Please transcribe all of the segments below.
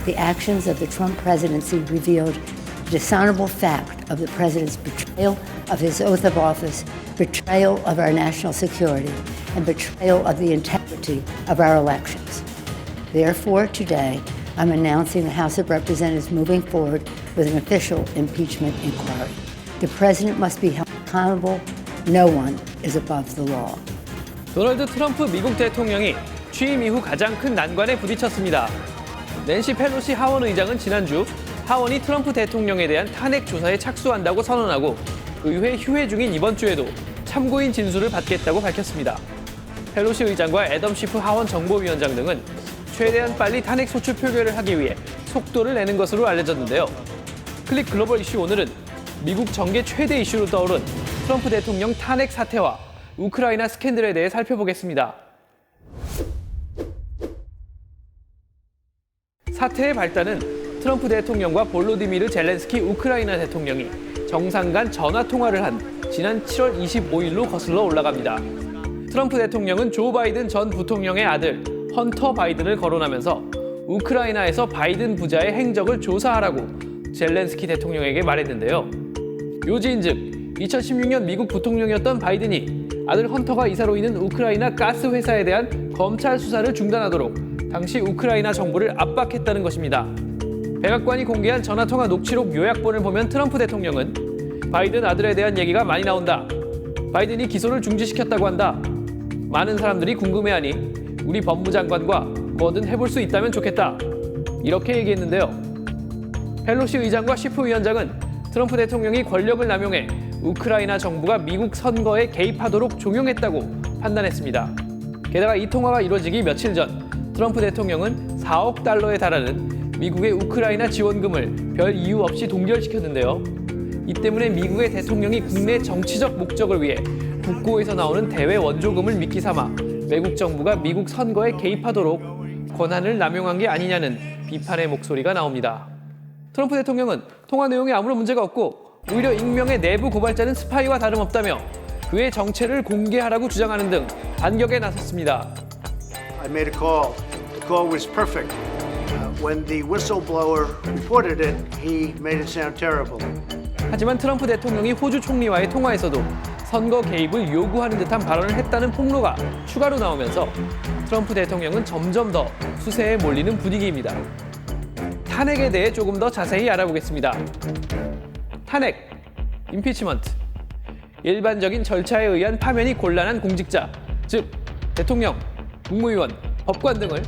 the actions of the Trump presidency revealed the dishonorable fact of the president's betrayal of his oath of office, betrayal of our national security, and betrayal of the integrity of our elections. Therefore, today, I'm announcing the House of Representatives moving forward with an official impeachment inquiry. The president must be held accountable. No one is above the law. 도널드 트럼프 미국 대통령이 취임 이후 가장 큰 난관에 부딪혔습니다. 낸시 펠로시 하원 의장은 지난주 하원이 트럼프 대통령에 대한 탄핵 조사에 착수한다고 선언하고 의회 휴회 중인 이번 주에도 참고인 진술을 받겠다고 밝혔습니다. 펠로시 의장과 애덤 시프 하원 정보위원장 등은 최대한 빨리 탄핵 소추 표결을 하기 위해 속도를 내는 것으로 알려졌는데요. 클릭 글로벌 이슈 오늘은 미국 정계 최대 이슈로 떠오른 트럼프 대통령 탄핵 사태와 우크라이나 스캔들에 대해 살펴보겠습니다. 사태의 발단은 트럼프 대통령과 볼로디미르 젤렌스키 우크라이나 대통령이 정상 간 전화 통화를 한 지난 7월 25일로 거슬러 올라갑니다. 트럼프 대통령은 조 바이든 전 부통령의 아들 헌터 바이든을 거론하면서 우크라이나에서 바이든 부자의 행적을 조사하라고 젤렌스키 대통령에게 말했는데요. 요지인즉 2016년 미국 부통령이었던 바이든이 아들 헌터가 이사로 있는 우크라이나 가스 회사에 대한 검찰 수사를 중단하도록 당시 우크라이나 정부를 압박했다는 것입니다. 백악관이 공개한 전화통화 녹취록 요약본을 보면 트럼프 대통령은 바이든 아들에 대한 얘기가 많이 나온다. 바이든이 기소를 중지시켰다고 한다. 많은 사람들이 궁금해하니 우리 법무장관과 뭐든 해볼 수 있다면 좋겠다. 이렇게 얘기했는데요. 펠로시 의장과 시프 위원장은 트럼프 대통령이 권력을 남용해 우크라이나 정부가 미국 선거에 개입하도록 종용했다고 판단했습니다. 게다가 이 통화가 이루어지기 며칠 전 트럼프 대통령은 4억 달러에 달하는 미국의 우크라이나 지원금을 별 이유 없이 동결시켰는데요. 이 때문에 미국의 대통령이 국내 정치적 목적을 위해 국고에서 나오는 대외 원조금을 미끼 삼아 외국 정부가 미국 선거에 개입하도록 권한을 남용한 게 아니냐는 비판의 목소리가 나옵니다. 트럼프 대통령은 통화 내용에 아무런 문제가 없고 오히려 익명의 내부 고발자는 스파이와 다름없다며 그의 정체를 공개하라고 주장하는 등 반격에 나섰습니다. I made a call. The call was perfect. When the whistleblower reported it, he made it sound terrible. 하지만 트럼프 대통령이 호주 총리와의 통화에서도 선거 개입을 요구하는 듯한 발언을 했다는 폭로가 추가로 나오면서 트럼프 대통령은 점점 더 수세에 몰리는 분위기입니다. 탄핵에 대해 조금 더 자세히 알아보겠습니다. 탄핵, 임피치먼트. 일반적인 절차에 의한 파면이 곤란한 공직자, 즉 대통령, 국무위원, 법관 등을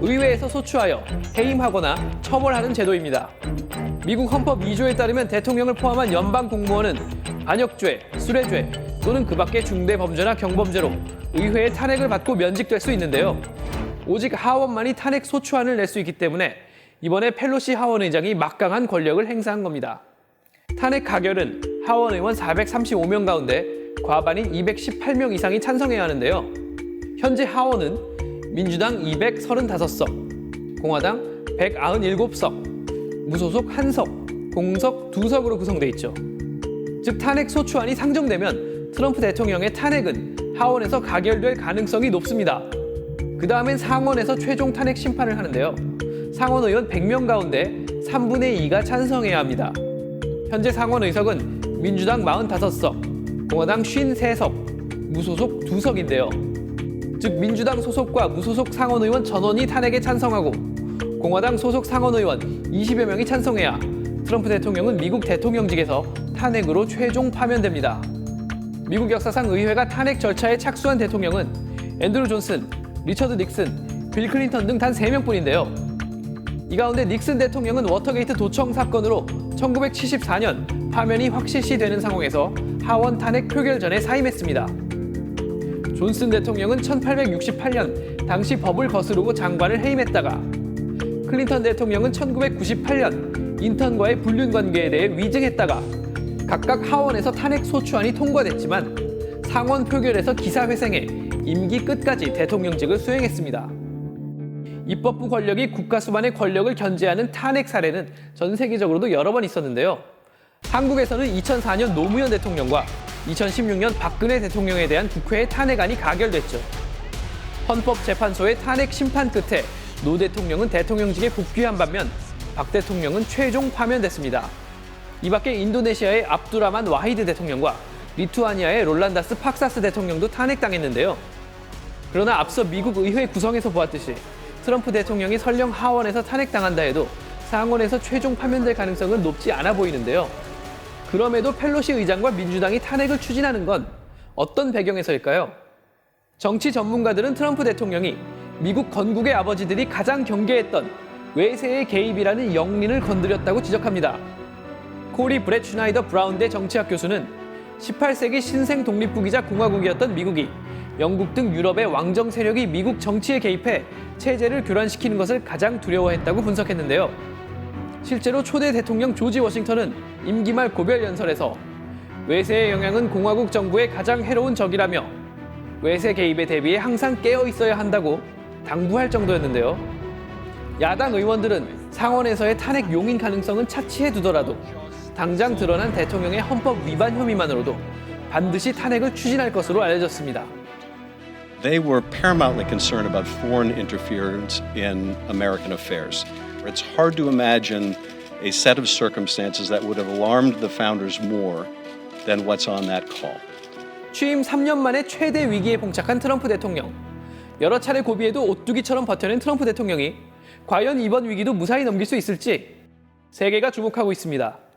의회에서 소추하여 해임하거나 처벌하는 제도입니다. 미국 헌법 2조에 따르면 대통령을 포함한 연방 공무원은 반역죄, 수뢰죄 또는 그 밖의 중대범죄나 경범죄로 의회의 탄핵을 받고 면직될 수 있는데요. 오직 하원만이 탄핵 소추안을 낼 수 있기 때문에 이번에 펠로시 하원 의장이 막강한 권력을 행사한 겁니다. 탄핵 가결은 하원 의원 435명 가운데 과반인 218명 이상이 찬성해야 하는데요. 현재 하원은 민주당 235석, 공화당 197석, 무소속 1석, 공석 2석으로 구성돼 있죠. 즉 탄핵 소추안이 상정되면 트럼프 대통령의 탄핵은 하원에서 가결될 가능성이 높습니다. 그 다음엔 상원에서 최종 탄핵 심판을 하는데요. 상원 의원 100명 가운데 3분의 2가 찬성해야 합니다. 현재 상원 의석은 민주당 45석, 공화당 53석, 무소속 2석인데요. 즉 민주당 소속과 무소속 상원 의원 전원이 탄핵에 찬성하고 공화당 소속 상원 의원 20여 명이 찬성해야 트럼프 대통령은 미국 대통령직에서 탄핵으로 최종 파면됩니다. 미국 역사상 의회가 탄핵 절차에 착수한 대통령은 앤드루 존슨, 리처드 닉슨, 빌 클린턴 등 단 3명뿐인데요. 이 가운데 닉슨 대통령은 워터게이트 도청 사건으로 1974년 파면이 확실시되는 상황에서 하원 탄핵 표결 전에 사임했습니다. 존슨 대통령은 1868년 당시 법을 거스르고 장관을 해임했다가 클린턴 대통령은 1998년 인턴과의 불륜 관계에 대해 위증했다가 각각 하원에서 탄핵 소추안이 통과됐지만 상원 표결에서 기사회생해 임기 끝까지 대통령직을 수행했습니다. 입법부 권력이 국가 수반의 권력을 견제하는 탄핵 사례는 전 세계적으로도 여러 번 있었는데요. 한국에서는 2004년 노무현 대통령과 2016년 박근혜 대통령에 대한 국회의 탄핵안이 가결됐죠. 헌법재판소의 탄핵 심판 끝에 노 대통령은 대통령직에 복귀한 반면 박 대통령은 최종 파면됐습니다. 이 밖에 인도네시아의 압두라만 와히드 대통령과 리투아니아의 롤란다스 팍사스 대통령도 탄핵당했는데요. 그러나 앞서 미국 의회 구성에서 보았듯이 트럼프 대통령이 설령 하원에서 탄핵당한다 해도 상원에서 최종 파면될 가능성은 높지 않아 보이는데요. 그럼에도 펠로시 의장과 민주당이 탄핵을 추진하는 건 어떤 배경에서일까요? 정치 전문가들은 트럼프 대통령이 미국 건국의 아버지들이 가장 경계했던 외세의 개입이라는 영린을 건드렸다고 지적합니다. 코리 브렛 슈나이더 브라운대 정치학 교수는 18세기 신생 독립국이자 공화국이었던 미국이 영국 등 유럽의 왕정 세력이 미국 정치에 개입해 체제를 교란시키는 것을 가장 두려워했다고 분석했는데요. 실제로 초대 대통령 조지 워싱턴은 임기 말 고별 연설에서 외세의 영향은 공화국 정부의 가장 해로운 적이라며 외세 개입에 대비해 항상 깨어 있어야 한다고 당부할 정도였는데요. 야당 의원들은 상원에서의 탄핵 용인 가능성은 차치해 두더라도 당장 드러난 대통령의 헌법 위반 혐의만으로도 반드시 탄핵을 추진할 것으로 알려졌습니다. They were paramountly concerned about foreign interference in American affairs. It's hard to imagine a set of circumstances that would have alarmed the founders more than what's on that call. 취임 3년 만에 최대 위기에 봉착한 트럼프 대통령. 여러 차례 고비에도 오뚜기처럼 버텨낸 트럼프 대통령이 과연 이번 위기도 무사히 넘길 수 있을지 세계가 주목하고 있습니다.